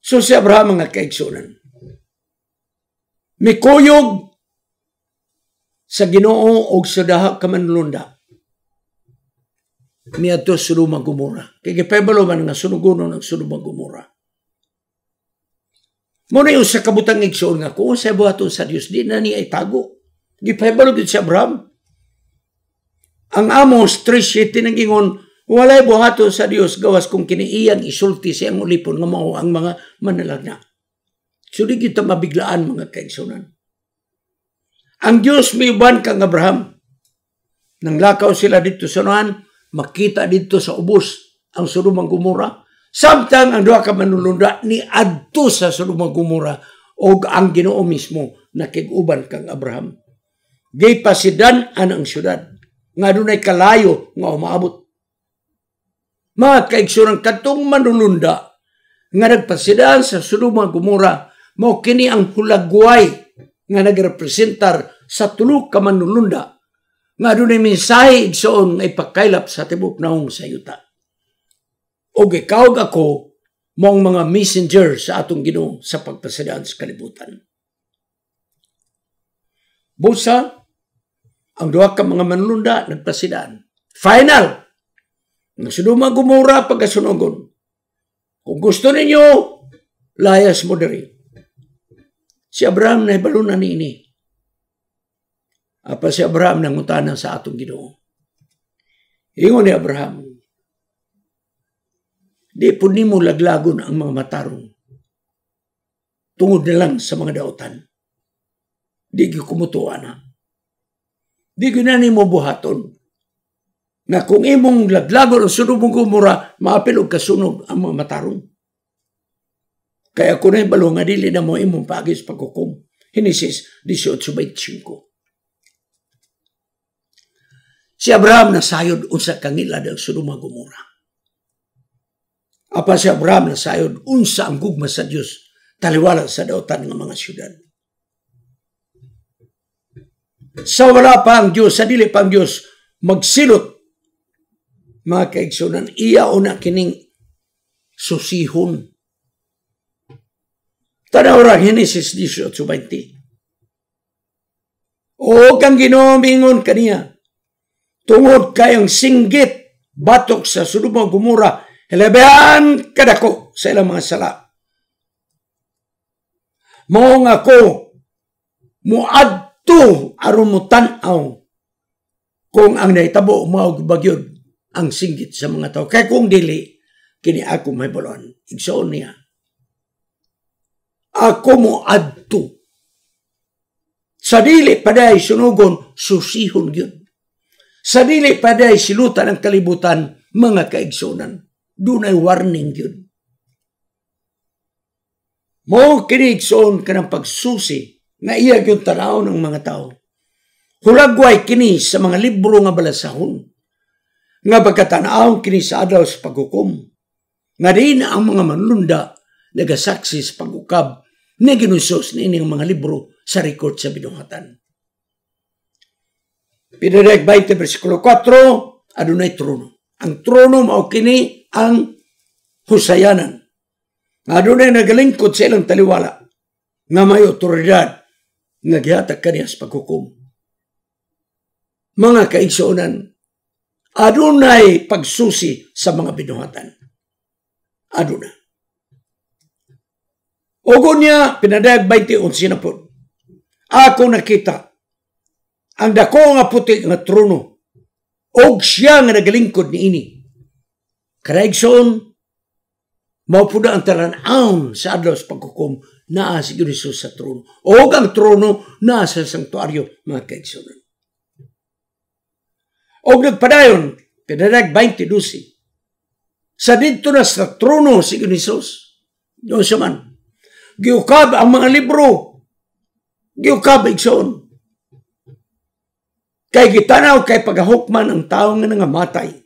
So si Abraham mga kaigsunan, mikuyog sa Ginoo og sa daha ka manlunda niadto sa Sodoma Gomora. Kay gipahibalo man nga sunugonon ang Sodoma Gomora. Muna yung sa kabutang igsoon nga kung sa buhaton sa Dios di na niya itago. Gipahibalo gid si Abraham. Ang Amos 3:7 nagingon, walay buhaton sa Dios gawas kung kiniiyang isulti siyang ulipon nga mao ang mga manalagna. So di kita mabiglaan mga kaigsunan. Ang Dios miuban kang Abraham. Nang lakaw sila dito sa Noan, makita dito sa ubos ang Sodoma Gomora. Samtang ang duha ka manulunda ni adto sa Sodoma Gomora og ang Ginoo mismo nakig-uban kang Abraham. Gipasidan-an ang syudad nga dunay kalayo nga umaabot. Mga kaigsunan kadtong manulunda nga nagpasidan sa Sodoma Gomora mao kini ang hulagway nga nagrepresentar sa tulo ka manulunda nga dunay mensahe igsoon nga ipakaylap sa tibok naong sa yuta. Og ikaw ako mong mga messenger sa atong Ginoo sa pagpasidaan sa kalibutan. Busa, ang duha ka mga manlunda nagpasidaan. Final! Ang Sodoma Gomora pagkasunugon. Kung gusto ninyo, layas mo diri. Si Abraham na ibalunan niini. Apa si Abraham nangutana sa atong Ginoo. Ingon ni Abraham, di po ni mo laglagon ang mga matarong. Tungod na lang sa mga dautan. Di kumutuan na. Di ginani mo buhaton. Na kung imong laglagon ang Sodoma Gomora, maapil og kasunog ang mga matarong. Kaya kung naibalo nga dili na mo imong pagis pagkukum. Genesis 18:25. Si Abraham nasayod unsa kangilad ang Sodoma Gomora. Apa si Abraham nasayod unsa ang gugma sa Dios taliwala sa dautan ng mga syudad. Sa wala pa ang Diyos, sa dili pa ang Diyos, magsilot, mga kaigsunan, iya o na kining susihon. Tanaw ra Genesis 18:20. O kang Ginoo mingon kaniya, tungod kayong singgit batok sa Sodoma Gomora, hilabihan kadako sa ilang mga sala. Mao nga ko muadto aron mo tan-aw kung ang nahitabo mao bagyod ang singgit sa mga tao. Kay kung dili kini ako mahibaloan. Igsoon niya. Ako muadto. Sa dili paday sunugon susihon gyud. Sa dili paday silutan ang kalibutan mga kaigsunan. Dunay warning gyud. Mao kini igsoon kanang pagsusi nga iya gyud tanaw ng mga tao. Hulagway kini sa mga libro nga balasahon. Nga pagkatanaw kini sa adlaw sa paghukom. Nga din ang mga manlunda nagasaksi sa pagukab ni ginusos ni ining mga libro sa record sa binuhatan. Pinarek 20 versikulo 4, adunay trono. Ang trono mao kini ang husayanan. Adunay nagalingkod sa ilang taliwala nga may otoridad nga gihatag kaniya sa paghukom. Mga kaigsuonan, adunay pagsusi sa mga binuhatan. Aduna. Ugon niya, pinadayag 20:11 na po. Ako nakita ang dako nga puti nga trono og siya nga nagalingkod ni ini. Karaigsoon, maupuda ang talan-aon sa adlaw sa paghukom naa si Jesus sa trono. O ang trono naa sa sanktuaryo, mga kaigsunan. O nagpadayon, pinadayag 20:12. Sa dito na sa trono si Jesus. Doon siya man. Giukab ang mga libro. Giukab igsoon. Kay gitanaw kay pagahukman ang tao nga nangamatay.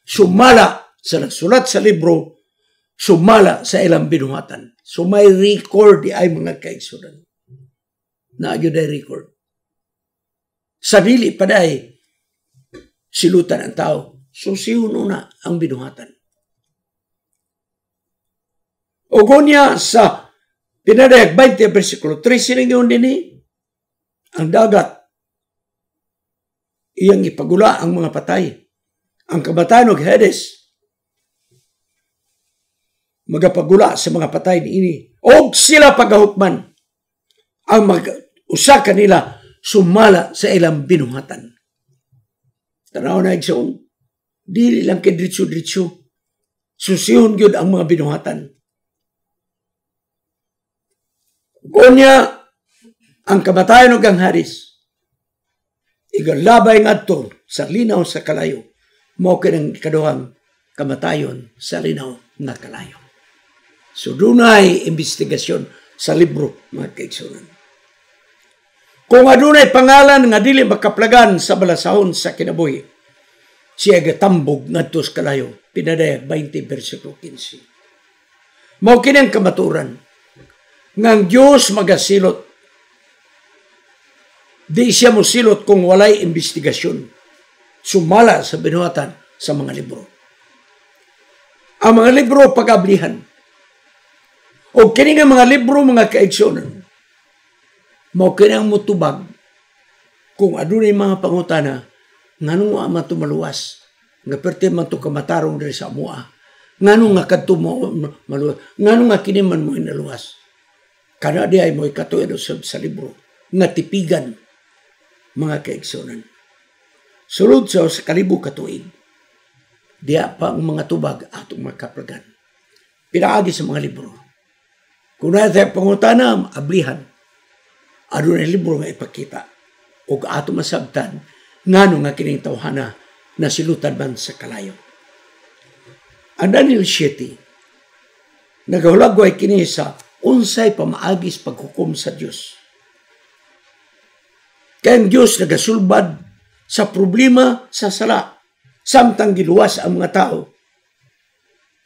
Sumala sa nagsulat sa libro, sumala sa ilang binuhatan. So may record di ay mga kaigsunan. Nagyo day record. Sa dili pa day silutan ang tao. So sihon una ang binuhatan. O gunya sa pinadayag 20 versikulo 3 siningon din ang dagat iyang ipagula ang mga patay. Ang kamatayon og Hades magapagula sa mga patay niini. Og sila pagahukman ang usa kanila sumala sa ilang binuhatan. Tanaw na igsoon, dili lang kay diretso-diretso. Susihon gyud ang mga binuhatan. Kunya ang kamatayon ug ang Hades igalabay ngadto sa linaw sa kalayo. Mao kinang ikaduhang kamatayon sa linaw nga kalayo. So dunay investigasyon sa libro, mga kaigsunan. Kung adunay pangalan nga dili makaplagan sa balasahon sa kinabuhi, siya gatambog ngadto sa kalayo. Pinadayag 20 versikulo 15. Mao kinang kamaturan ngang Dios magasilot. Di siya mo silot kung walay investigasyon. Sumala sa binuhatan sa mga libro. Ang mga libro pag-ablihan. O kini nga mga libro mga kaigsunan. Mao kinang mutubag kung adunay mga pangutana nganong wa man tumaluwas nga perti man to kamatarong diri sa amoa. Nganong nga kadto mo maluwas. Nganong nga kini man mo inaluwas. Kana di ay mo ikatuod sa libro nga tipigan mga kaigsunan. Sulod sa kalibo katuig, diya pa ang mga tubag atong makaplagan. Pinaagi sa mga libro. Kung natin pangutana, ablihan, adunay libro nga ipakita o atong masabtan ngano nga kining tawhana na silutan man sa kalayo. Ang Daniel 7, nagahulagway kini sa unsay pamaagis paghukom sa Dios. Kaya ang Diyos nagasulbad sa problema sa sala, samtang giluwas ang mga tao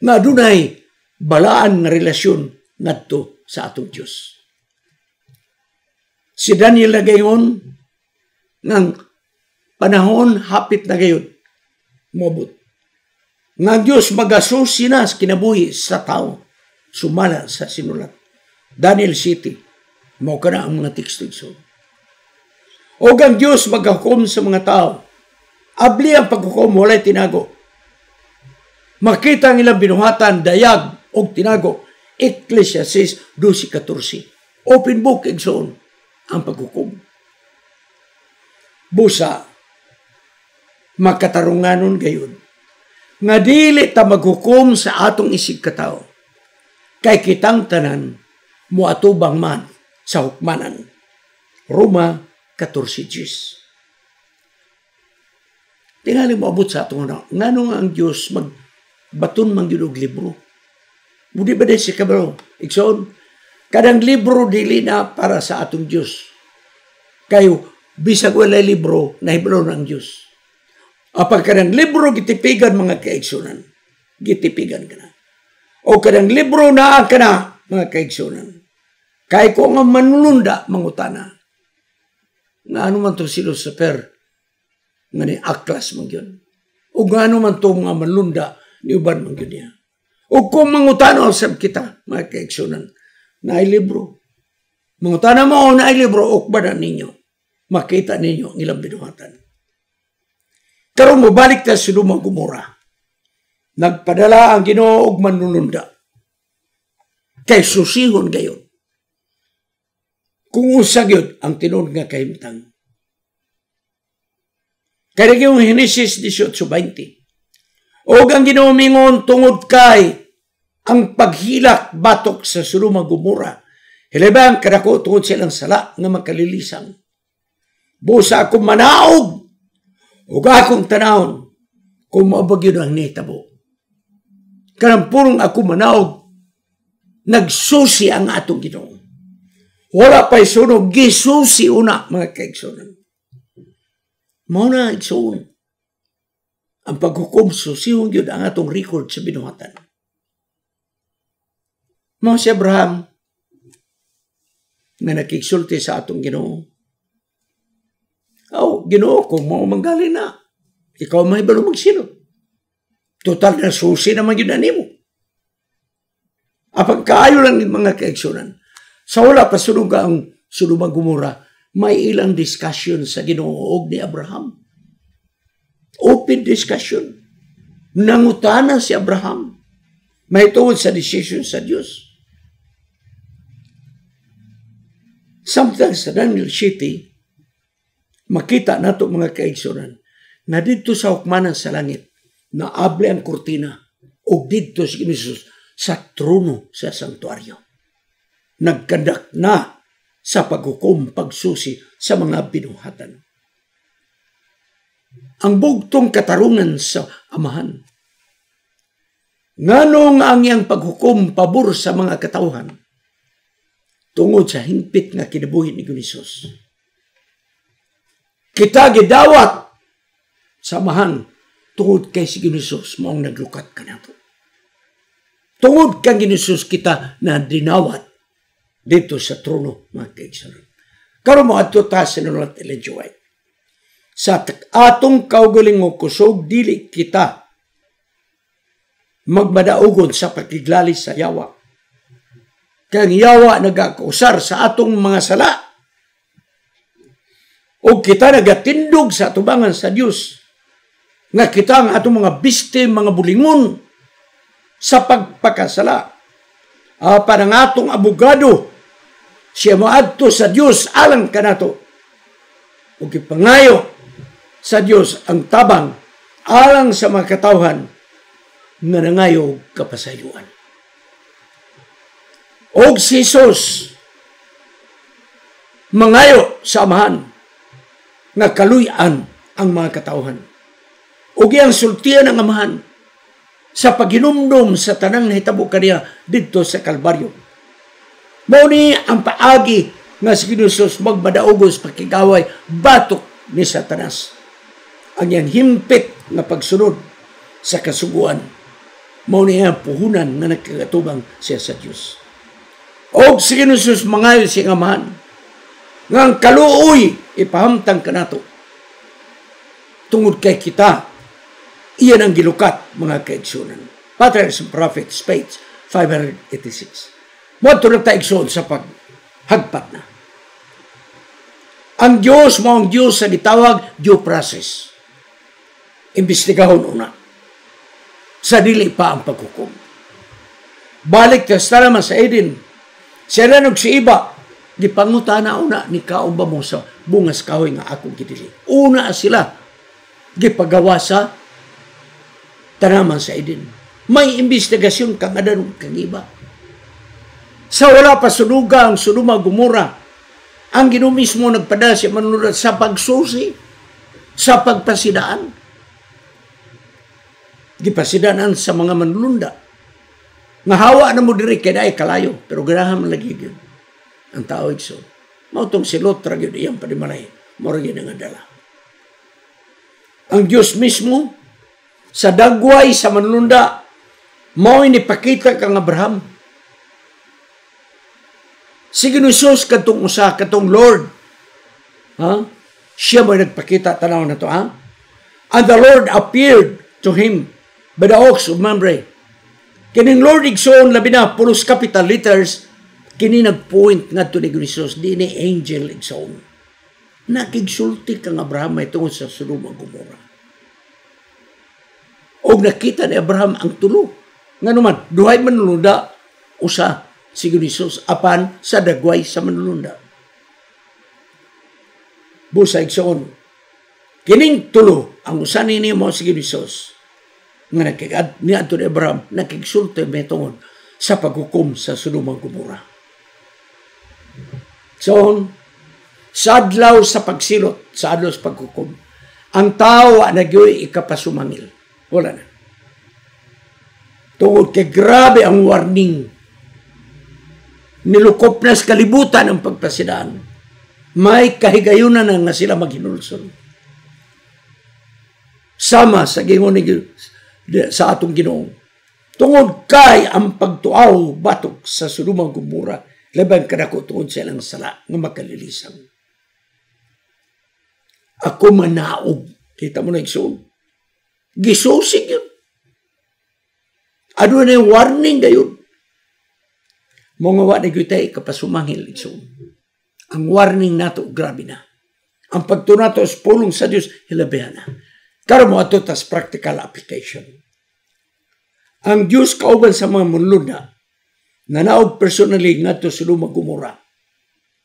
nga dunay balaan nga relasyon ngadto sa atong Diyos. Si Daniel nagayon ng panahon hapit na gayon mobot. Nga ang Diyos magasusi na sa kinabuhi sa tao, sumala sa sinulat. Daniel 7, mao kana ang mga teksto igsoon. O ang Diyos maghukom sa mga tao. Abli ang paghukom, walay tinago. Makita ang ilang binuhatan, dayag o tinago. Ecclesiastes 12:14. Open book, igsoon, ang paghukom. Busa, makatarunganon gayon. Nga dili ta maghukom sa atong isig katao. Kay kitang tanan, muatubang man sa hukmanan. Roma 14:10. Tingali mo abot sa atong na. Ngano nga ang Diyos magbaton man yun og libro. Budi ba si kabro? Ikson, kadang libro dili na para sa atong Diyos. Kayo, bisag walay libro, nahibalo ng Diyos. Apag kadang libro, gitipigan mga kaigsunan. Gitipigan ka na. O kadang libro na ka na, mga kaigsunan. Kaya ko nga manununda, mangutana. Nga ano man to silo sa per, nga ni aklas man yun. O nga ano man to mga manlunda, ni uban man yun niya. O kung mangutana sab kita, mga kaigsunan, na ay libro. Mangutana mo na ay libro, ukba na ninyo. Makita ninyo ang ilang binuhatan. Karon mo balik ta sa Sodoma Gomora. Nagpadala ang Ginoo og manununda. Kay susihon gayon. Kung usa gyud ang tinud nga kahimtang. Kaya yung Genesis 18:20. Og ang Ginoo mingon tungod kay ang paghilak batok sa Sodoma Gomora. Hilabang kadako tungod silang sala nga makalilisang. Busa akong manaog ug akong tanawon kung maabag yun ang nitabo. Kanang purong ako manaog, nagsusi ang atong Ginoo. Wala pa'y sunog, gisusi una, mga kaigsunan. Mauna, igsuon. Ang paghukom, susihon yun ang atong record sa binuhatan. Mga si Abraham, na nakiksulti sa atong Ginoo. Ginoo, kung mo manggali na, ikaw mahibalo magsilot. Total na susi naman yun na nimo. Apang kaayo lang yung mga kaigsunan. Sa wala pa sunuga ang Sodoma Gomora, may ilang discussion sa Ginoo ni Abraham. Open discussion. Nangutana si Abraham. May tungod sa decision sa Diyos. Sometimes sa Daniel City, makita nato mga kaigsunan na dito sa hukmanan sa langit, naable ang kurtina o dito si Jesus sa trono sa santuaryo. Nagkandak na sa paghukom, pagsusi sa mga binuhatan. Ang bugtong katarungan sa Amahan. Nganong ang iyang paghukom pabor sa mga katawhan tungod sa hingpit nga kinabuhi ni Jesus. Kita gidawat sa Amahan tungod kay si Jesus maong naglukat ka nato. Tungod kang Jesus kita na dinawat dito sa trono, mga kaigsunan. Karon mo ato ta sinulat Elijah White. Sa atong kaugaling mo kusog, dili kita magmadaugon sa pagkiglali sa yawa. Kang yawa nagakusar sa atong mga sala. O kita nagatindog sa atubangan sa Dios. Nga kita ang atong mga biste, mga bulingon sa pagpakasala. Parang atong abogado, siya moadto sa Dios alang kanato. O kipangayo sa Dios ang tabang alang sa mga katawhan nga nangayo kapasayuan. Og si Jesus mangayo sa Amahan nga kaluy-an ang mga katawhan. Og iyang sultian ang Amahan sa paghinumdum sa tanang nahitabo kaniya didto sa Kalbaryo. Mao ni ang paagi nga si Jesus magmadaugos pakigaway batok ni Satanas. Ang iyang himpit nga pagsunod sa kasuguan. Mao ni ang puhunan nga nagkagatubang siya sa Dios. Og si Jesus mangayo siyang Amahan nga ang kaluoy ipahamtang kanato tungod kay kita. Iyan ang gilukat, mga kaigsunan. Patriarchs and Prophets, page 586. Moto na taigsuon sa paghagpat na. Ang Diyos mo ang Diyos sa gitawag due process. Imbestigahon una. Sa dili pa ang paghukom. Balik ta naman sa Eden. Siya na si iba. Gipangutana una ni kaon ba mo sa bungas kahoy nga akong gidili. Una sila. Gipagawa sa tanaman sa Eden. May investigasyon kang adan kang iba. Sa wala pa sunuga ang Sodoma Gomora, ang Ginoo mismo nagpada siya manunod sa pagsusi, sa pagpasidaan. Gipasidaan sa mga manlunda. Nga hawa na mo diri kay daay kalayo, pero ganahan man lagi yun. Ang tao igso. Mautong silot ra gyud iyang panimalay, mao ra gyud ang dala. Ang Dios mismo sa dagway sa manlunda, mao inipakita kang Abraham. Si Jesus katong usa, katong Lord. Siya mo nagpakita, tanaw na to, And the Lord appeared to him by the oaks of Mamre. Kining Lord igsoon labi na, pulos capital letters, kini nagpoint nga to ni Jesus, di ni angel igsoon. Nakigsulti kang Abraham ay tungod sa Sodoma Gomora. O nakita ni Abraham ang tulo. Nga naman, duhay manlunda, usa, si Jesus, apan sa dagway sa manlunda. Busa igsoon. Kining tulo, ang usa ni mo si Jesus, nga nakikad ni Anton Abraham, nakigsulti may tungod sa paghukom sa Sodoma Gomora. So, sa adlaw sa pagsilot, sa adlaw sa paghukom, ang tao nagyoy ikapasumangil. Wala na. Tungod kay grabe ang warning. Nilukop na sa kalibutan ang pagpasidaan. May kahigayunan na nga sila maghinulson. Sama sa gingon sa atong Ginoo. Tungod kay ang pagtuaw batok sa Sodoma Gomora, laban kadako tungod sa ilang sala nga makalilisang. Ako manaog. Kita mo na igsoon. Gisusig yun. Ano na yung warning gayon? Mga wa na gyutay kapasumangil igsoon. Ang warning nato grabe na. Ang pagtunato sa pulong sa Dios hilabihan na. Karon mo ato tas practical application. Ang Dios kauban sa mga munlod na nanaog personally ngadto sa Sodoma Gomora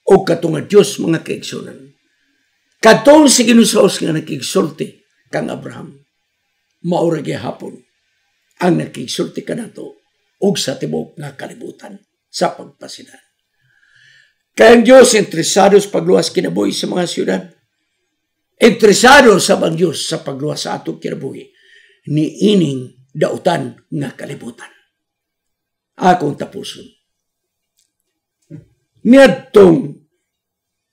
o katong nga Dios mga kaigsunan. Katong si Ginusos nga nakigsulti kang Abraham. Maura gihapon ang nakigsulti kanato og sa tibok nga kalibutan sa pagpasidan. Kaya ang Diyos interesado sa pagluwas kinabuhi sa mga siyudad. Interesado sa bang Diyos sa pagluwas sa atong kinabuhi ni ining dautan nga kalibutan. Akong tapuson. Niadtong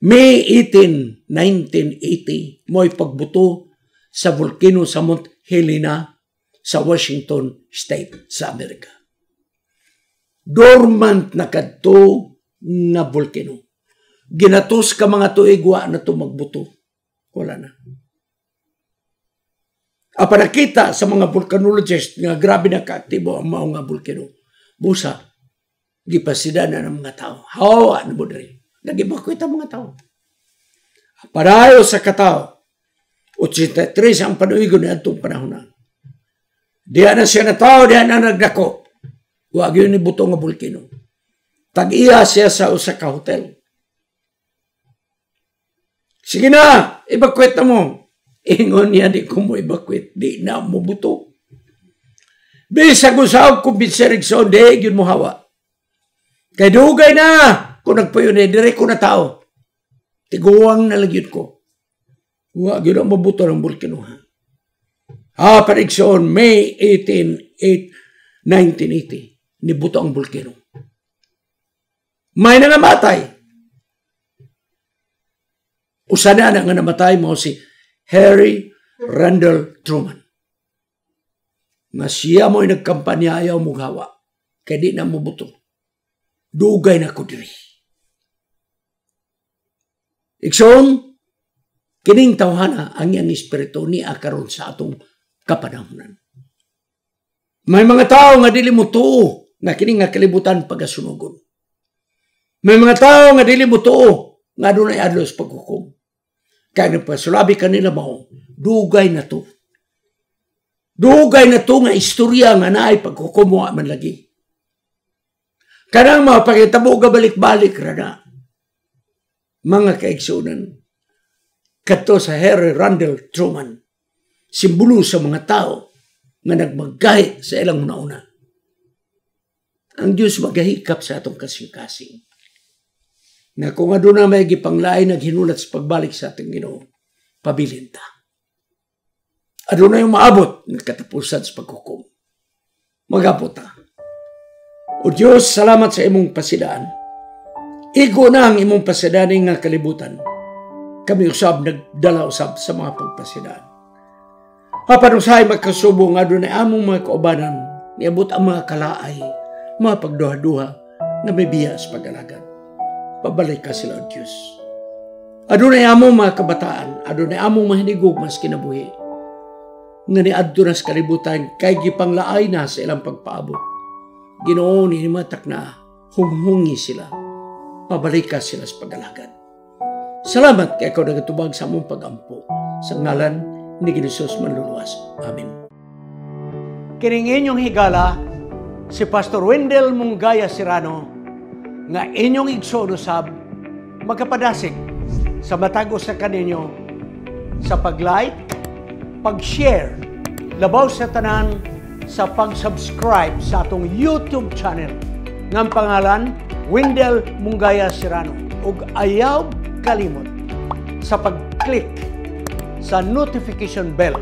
May 18, 1980, mo'y pagbuto sa volcano sa Mount Helena sa Washington State sa Amerika. Dormant na kadto na volcano. Ginatos ka mga tuigwa na ito magbuto. Wala na. Nakita sa mga volcanologists nga grabe na kaaktibo ang mga volcano. Busa, gipasida na ng mga tao. Hawa na mo rin. Nag-evacuate ang mga tao. Parayo sa katao, 83 ang panuigo na itong panahon na. Diyan na siya na tao, diyan na nagdako. Huwag yun ni buto nga volcano. Tag-iya siya sa usa ka hotel. Sige na, evacuate na mo. Ingon niya, di ko mo evacuate, di na mo buto. Bisag usaw kumbinsi Rigson, di yun mo hawa. Kay dugay na, kung nagpayon eh, dire ko na tao. Tiguwang na lagyot ko. Huwag yun ang mabuto ng volcano ha. Parigson, May 18, 1980, nibuto ang volcano. May nangamatay. Usa na nga namatay mo si Harry Randall Truman. Nga siya mo'y nagkampanya ayaw mong hawa. Kaya di na mabuto. Dugay na ko diri. Ikson, kining tawhana ang iyang espiritu ni akaron sa atong kapanahonan. May mga tao nga dili mo tuo nga kining nga kalibutan pagasunugon. May mga tao nga dili mo tuo nga dunay adlaw sa paghukom. Kaya nagpasulabi kanila mo, dugay na to. Dugay na to nga istorya nga naay paghukom mo man lagi. Kanang mga pagkitabo ga balik-balik rana. Mga kaigsunan, kato sa Harry Randall Truman, simbolo sa mga tao nga nagmaggahi sa ilang una-una. Ang Diyos magahikap sa atong kasing-kasing. Na kung ano na may gipanglain naghinulat sa pagbalik sa ating Ginoo, pabilin ta. Ano na yung maabot ng katapusan sa paghukom. Magabot ta. O Diyos, salamat sa imong pasidaan. Igo na ang imong pasidaning nga kalibutan. Kami usab nagdala usab sa mga pagpasidaan. Papanusay magkasubo nga doon ay among mga kaubanan, niabot ang mga kalaay, mga pagduha-duha na may biya sa pag-alagad. Pabalik ka sila ang Diyos. Adunay among mga kabataan, adunay among mahinigog mas kinabuhi. Nga niadto na sa kalibutan, kay gipanglaay na sa ilang pagpaabot. Ginoo ni matak na humhungi sila. Pabalik ka sila sa pag-alagad. Salamat kay ikaw nagatubag sa among pag-ampo. Sa ngalan ni Ginusos manluluwas. Amen. Kining inyong higala, si Pastor Wendell Munggaya Serrano, nga inyong igsoon usab, magkapadasig sa matag sa kaninyo sa pag-like, pag-share, labaw sa tanan sa pag-subscribe sa atong YouTube channel ng pangalan Wendell Munggaya Serrano ug ayaw kalimot sa pag-click sa notification bell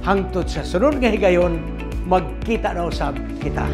hangtod sa sunod nga higayon magkita na usab kita.